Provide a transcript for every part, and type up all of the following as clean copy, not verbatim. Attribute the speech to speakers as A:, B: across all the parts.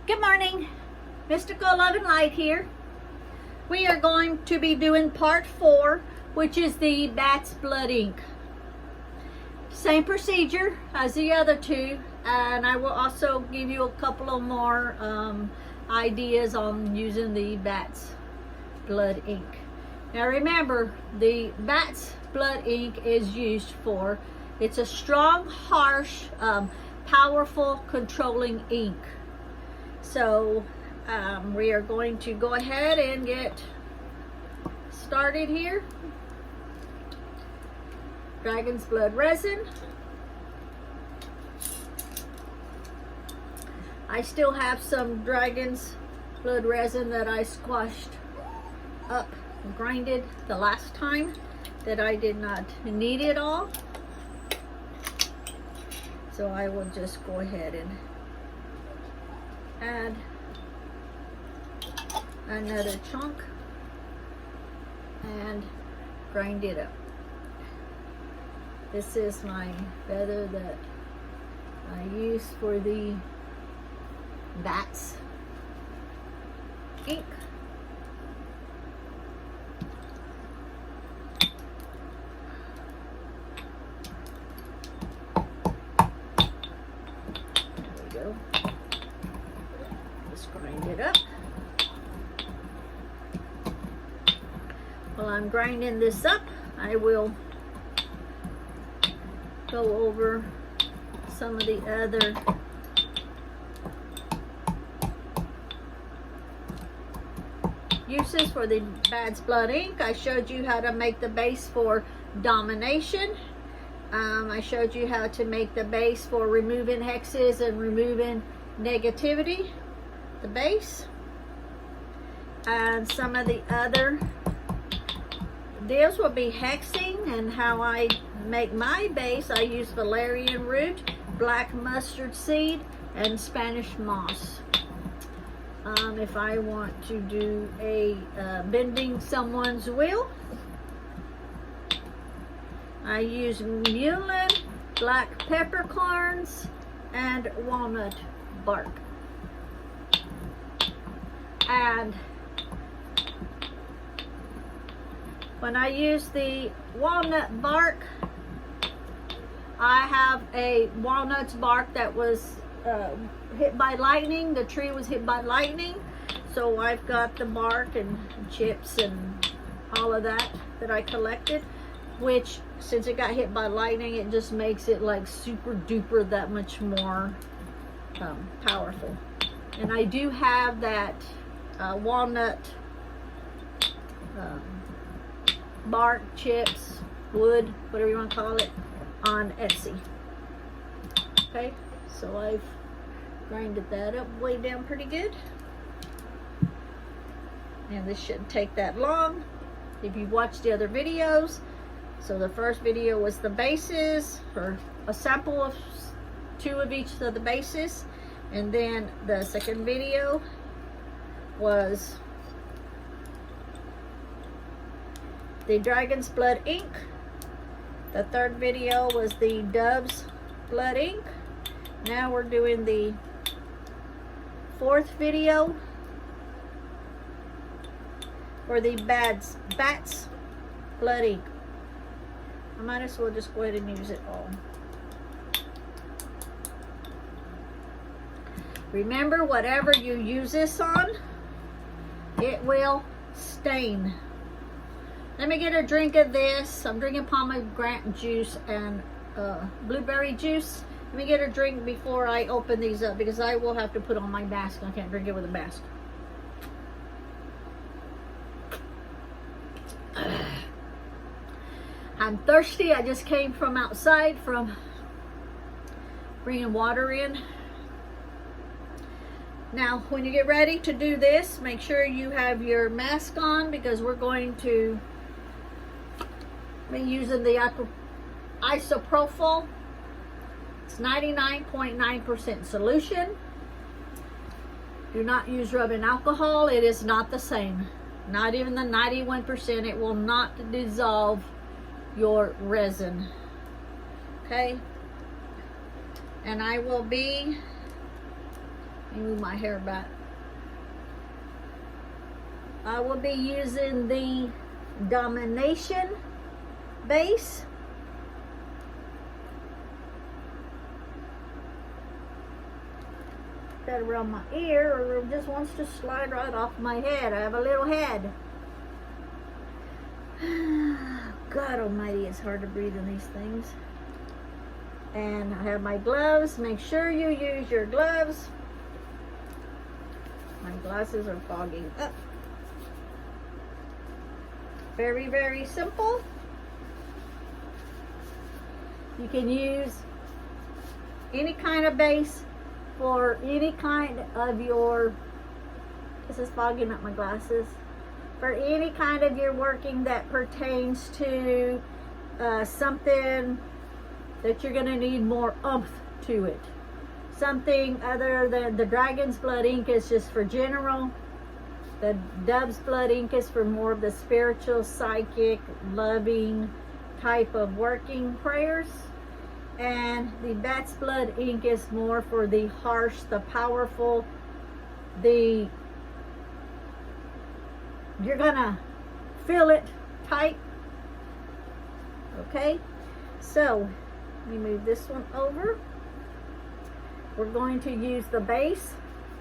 A: Good morning, Mystical Love and Light here. We are going to be doing part 4, which is the bat's blood ink. Same procedure as the other two, and I will also give you a couple of more ideas on using the bat's blood ink. Now remember, the bat's blood ink is used for, it's a strong, harsh, powerful, controlling ink. So we are going to go ahead and get started here. Dragon's blood resin. I still have some dragon's blood resin that I squashed up and grinded the last time that I did not need it all. So I will just go ahead and add another chunk and grind it up. This is my feather that I use for the bat's ink. There we go. Just grind it up. While I'm grinding this up, I will go over some of the other uses for the bat's blood ink. I showed you how to make the base for domination. I showed you how to make the base for removing hexes and removing negativity, the base. And some of the other deals will be hexing and how I make my base. I use valerian root, black mustard seed, and Spanish moss. If I want to do a bending someone's will, I use mullein, black peppercorns, and walnut bark. And when I use the walnut bark, I have a walnut bark that was hit by lightning. The tree was hit by lightning. So I've got the bark and chips and all of that I collected, which since it got hit by lightning, it just makes it like super duper that much more powerful. And I do have that walnut bark, chips, wood, whatever you want to call it, on Etsy. Okay, so I've grinded that up way down pretty good. And this shouldn't take that long if you've watched the other videos. So the first video was the bases, or a sample of 2 of each of the bases. And then the second video was the dragon's blood ink. The third video was the dove's blood ink. Now we're doing the 4th video for the bat's blood ink. I might as well just go ahead and use it all. Remember, whatever you use this on, it will stain. Let me get a drink of this. I'm drinking pomegranate juice and blueberry juice. Let me get a drink before I open these up, because I will have to put on my mask. I can't drink it with a mask. I'm thirsty. I just came from outside from bringing water in. Now, when you get ready to do this, make sure you have your mask on, because we're going to be using the isopropyl. It's 99.9% solution. Do not use rubbing alcohol. It is not the same. Not even the 91%. It will not dissolve your resin. Okay? And I will be Let me move my hair back. I will be using the Domination base. That around my ear, or it just wants to slide right off my head. I have a little head. God almighty, it's hard to breathe in these things. And I have my gloves. Make sure you use your gloves. My glasses are fogging up. Very, very simple. You can use any kind of base for any kind of your, this is fogging up my glasses, for any kind of your working that pertains to something that you're going to need more oomph to it. Something other than the Dragon's Blood ink is just for general. The Dove's Blood ink is for more of the spiritual, psychic, loving type of working prayers. And the Bat's Blood ink is more for the harsh, the powerful, you're gonna feel it tight. Okay, so let me move this one over. We're going to use the base,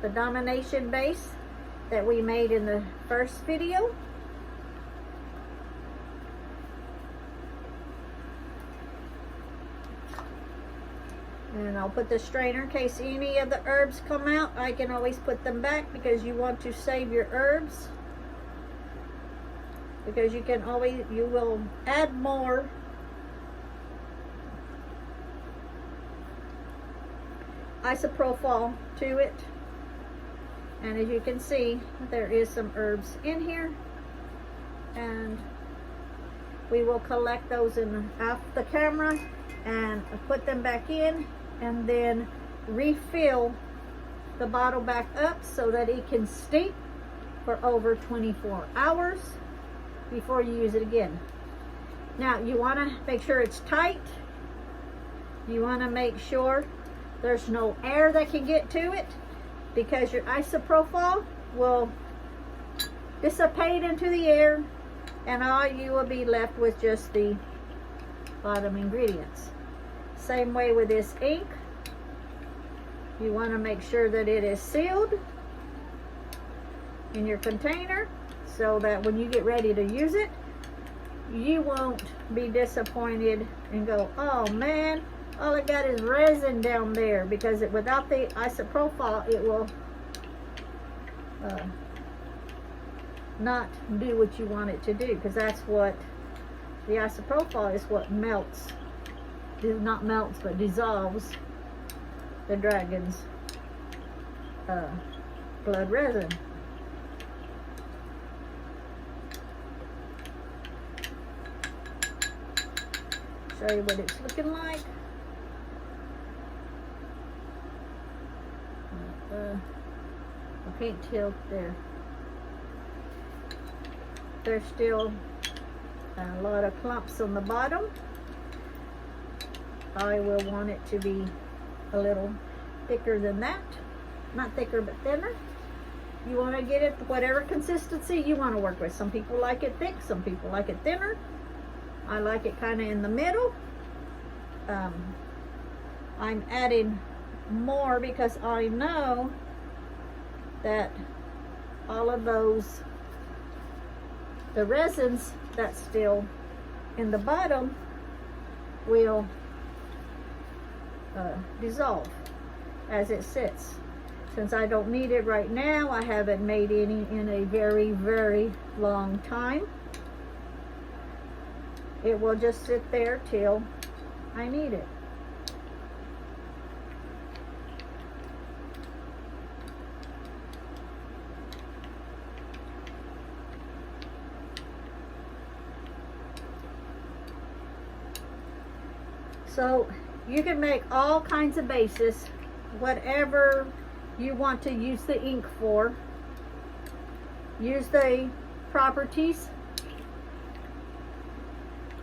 A: the Domination base that we made in the first video. And I'll put the strainer in case any of the herbs come out. I can always put them back because you want to save your herbs. Because you will add more isopropyl to it. And as you can see, there is some herbs in here. And we will collect those off the camera and put them back in, and then refill the bottle back up so that it can steep for over 24 hours before you use it again. Now you want to make sure it's tight. You want to make sure there's no air that can get to it, because your isopropyl will dissipate into the air and all you will be left with just the bottom ingredients. Same way with this ink. You want to make sure that it is sealed in your container so that when you get ready to use it, you won't be disappointed and go, oh man, all I got is resin down there, because without the isopropyl it will not do what you want it to do, because that's what the isopropyl is, what melts, not melts but dissolves the Dragon's blood resin. Show you what it's looking like. I can't tell there. There's still a lot of clumps on the bottom. I will want it to be a little thicker than that. Not thicker, but thinner. You want to get it whatever consistency you want to work with. Some people like it thick, some people like it thinner. I like it kind of in the middle. I'm adding more because I know that all of those, the resins that's still in the bottom will dissolve as it sits. Since I don't need it right now, I haven't made any in a very, very long time. It will just sit there till I need it. So you can make all kinds of bases, whatever you want to use the ink for. Use the properties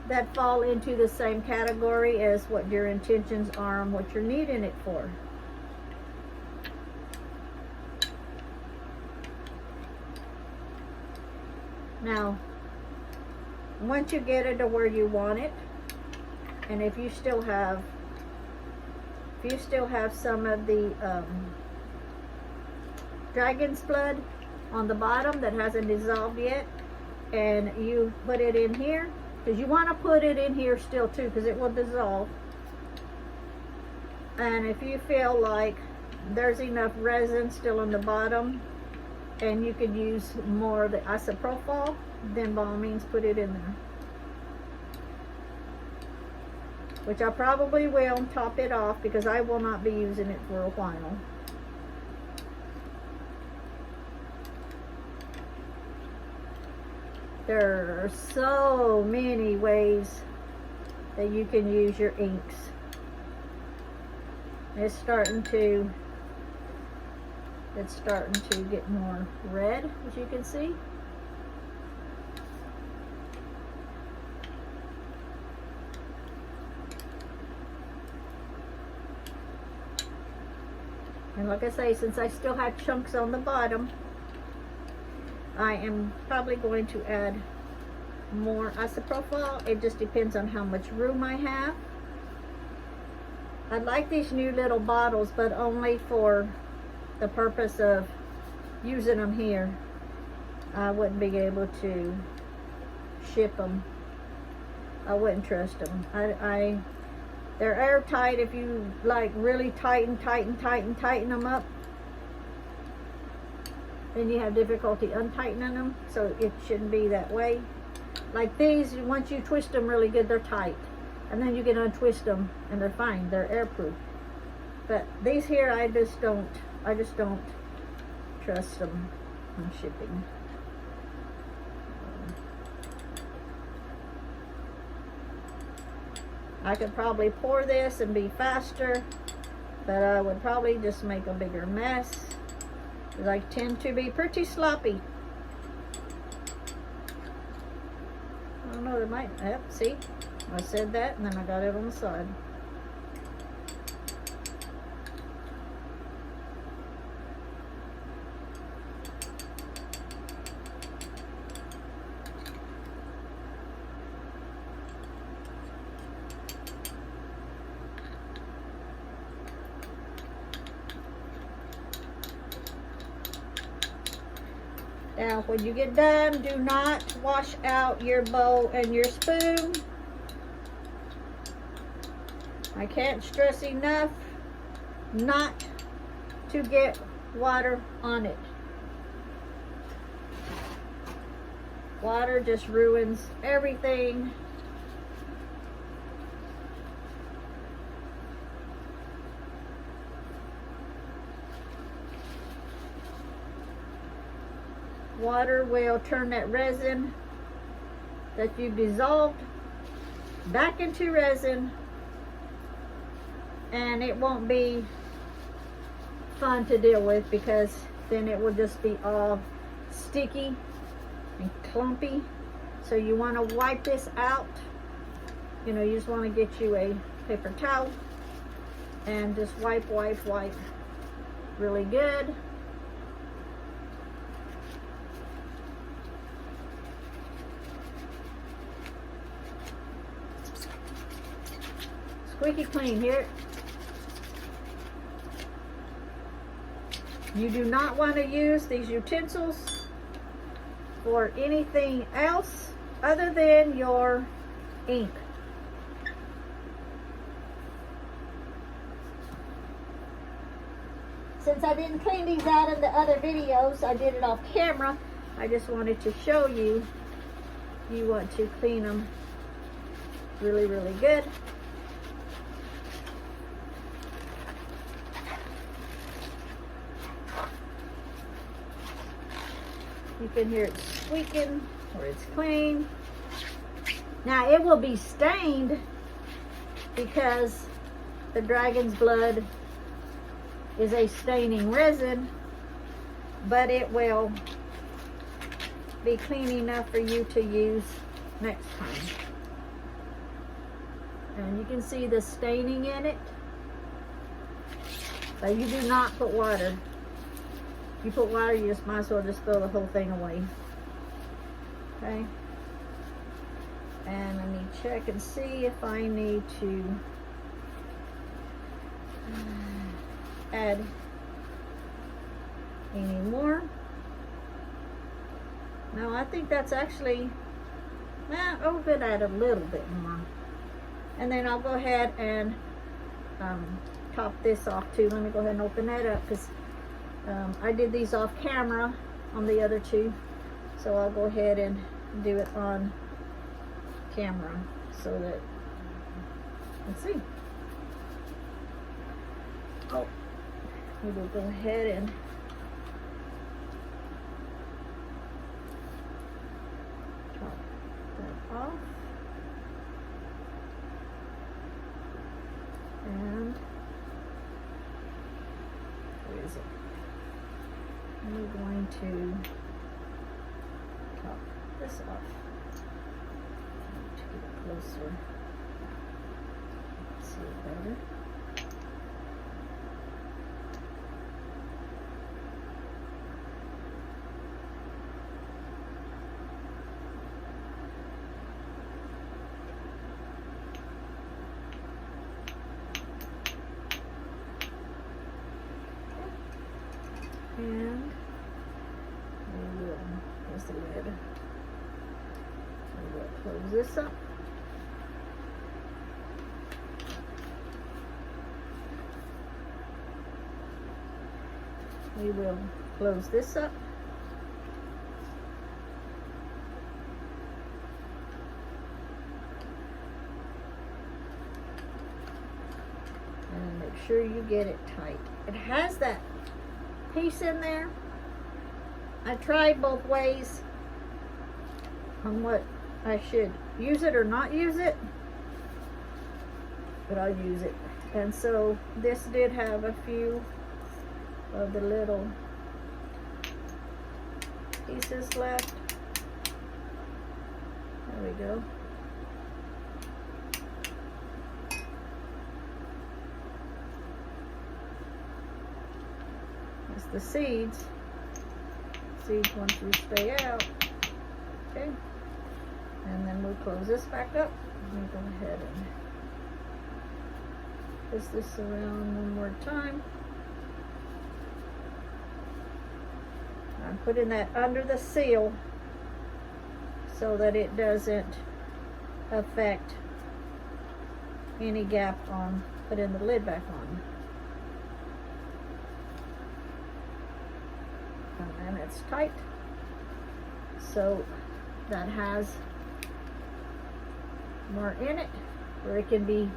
A: that fall into the same category as what your intentions are and what you're needing it for. Now, once you get it to where you want it, and if you still have some of the dragon's blood on the bottom that hasn't dissolved yet, and you put it in here, because you want to put it in here still too, because it will dissolve. And if you feel like there's enough resin still on the bottom and you could use more of the isopropyl, then by all means put it in there. Which I probably will top it off, because I will not be using it for a while. There are so many ways that you can use your inks. It's starting to get more red, as you can see. And like I say, since I still have chunks on the bottom, I am probably going to add more isopropyl. It just depends on how much room I have. I like these new little bottles, but only for the purpose of using them here. I wouldn't be able to ship them. I wouldn't trust them. They're airtight if you like really tighten them up. Then you have difficulty untightening them, so it shouldn't be that way. Like these, once you twist them really good, they're tight. And then you can untwist them and they're fine. They're airproof. But these here, I just don't trust them on shipping. I could probably pour this and be faster, but I would probably just make a bigger mess, because I tend to be pretty sloppy. I don't know, it might, yep, see? I said that and then I got it on the side. Now, when you get done, do not wash out your bowl and your spoon. I can't stress enough not to get water on it. Water just ruins everything. Water will turn that resin that you've dissolved back into resin, and it won't be fun to deal with, because then it will just be all sticky and clumpy. So you want to wipe this out. You know, you just want to get you a paper towel and just wipe really good. Squeaky clean here. You do not want to use these utensils for anything else other than your ink. Since I didn't clean these out in the other videos, I did it off camera. I just wanted to show you. You want to clean them really, really good. You can hear it squeaking, or it's clean. Now it will be stained because the dragon's blood is a staining resin, but it will be clean enough for you to use next time. And you can see the staining in it, but you do not put water. If you put water, you just might as well just throw the whole thing away. Okay. And let me check and see if I need to add any more. No, I think that's actually, oh, we could add a little bit more. And then I'll go ahead and top this off too. Let me go ahead and open that up, because I did these off camera on the other two. So I'll go ahead and do it on camera so that, let's see. Oh, we will go ahead and top that off. And where is it? We're going to top this off. To get closer, see it better. And we will, here's the lid. We will close this up. We will close this up. And make sure you get it tight. It has that piece in there. I tried both ways on what I should use it or not use it, but I'll use it. And so this did have a few of the little pieces left. There we go. That's the seeds. Seeds want to stay out. Okay. And then we'll close this back up. Let me go ahead and twist this around one more time. I'm putting that under the seal so that it doesn't affect any gap on putting the lid back on. And it's tight, so that has more in it where it can be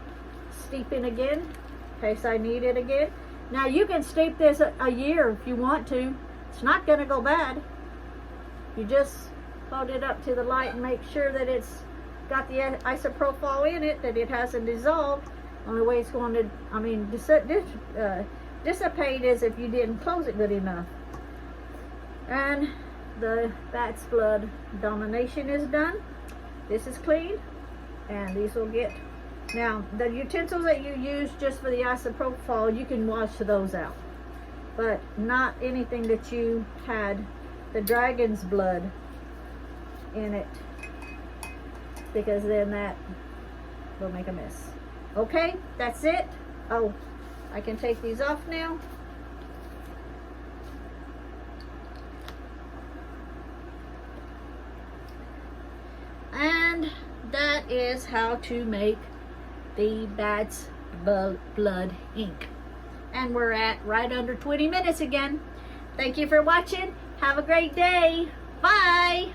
A: steeping again in case I need it again. Now you can steep this a year if you want to. It's not going to go bad. You just hold it up to the light and make sure that it's got the isopropyl in it, that it hasn't dissolved. Only way it's going to, I mean, dissipate is if you didn't close it good enough. And the bat's blood domination is done. This is clean, and these will get, now the utensils that you use just for the isopropyl, you can wash those out, but not anything that you had the dragon's blood in it, because then that will make a mess. Okay, that's it. Oh, I can take these off now. And that is how to make the bat's blood ink. And we're at right under 20 minutes again. Thank you for watching. Have a great day. Bye.